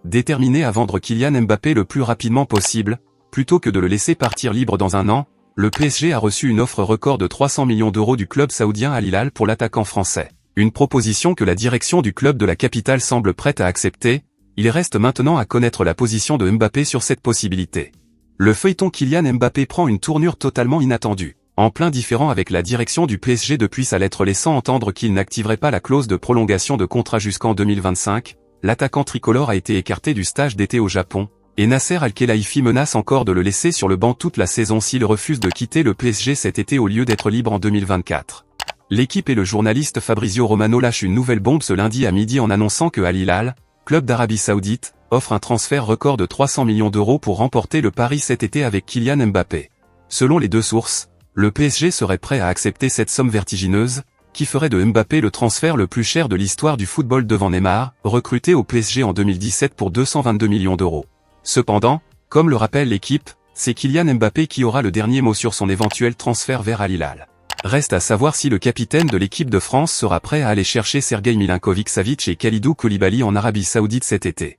déterminé à vendre Kylian Mbappé le plus rapidement possible, plutôt que de le laisser partir libre dans un an. Le PSG a reçu une offre record de 300 millions d'euros du club saoudien Al Hilal pour l'attaquant français. Une proposition que la direction du club de la capitale semble prête à accepter. Il reste maintenant à connaître la position de Mbappé sur cette possibilité. Le feuilleton Kylian Mbappé prend une tournure totalement inattendue. En plein différend avec la direction du PSG depuis sa lettre laissant entendre qu'il n'activerait pas la clause de prolongation de contrat jusqu'en 2025, l'attaquant tricolore a été écarté du stage d'été au Japon, et Nasser Al-Khelaifi menace encore de le laisser sur le banc toute la saison s'il refuse de quitter le PSG cet été au lieu d'être libre en 2024. L'équipe et le journaliste Fabrizio Romano lâchent une nouvelle bombe ce lundi à midi en annonçant que Al Hilal, club d'Arabie Saoudite, offre un transfert record de 300 millions d'euros pour remporter le pari cet été avec Kylian Mbappé. Selon les deux sources, le PSG serait prêt à accepter cette somme vertigineuse, qui ferait de Mbappé le transfert le plus cher de l'histoire du football devant Neymar, recruté au PSG en 2017 pour 222 millions d'euros. Cependant, comme le rappelle l'équipe, c'est Kylian Mbappé qui aura le dernier mot sur son éventuel transfert vers Al Hilal. Reste à savoir si le capitaine de l'équipe de France sera prêt à aller chercher Sergueï Milinkovic-Savic et Kalidou Koulibaly en Arabie Saoudite cet été.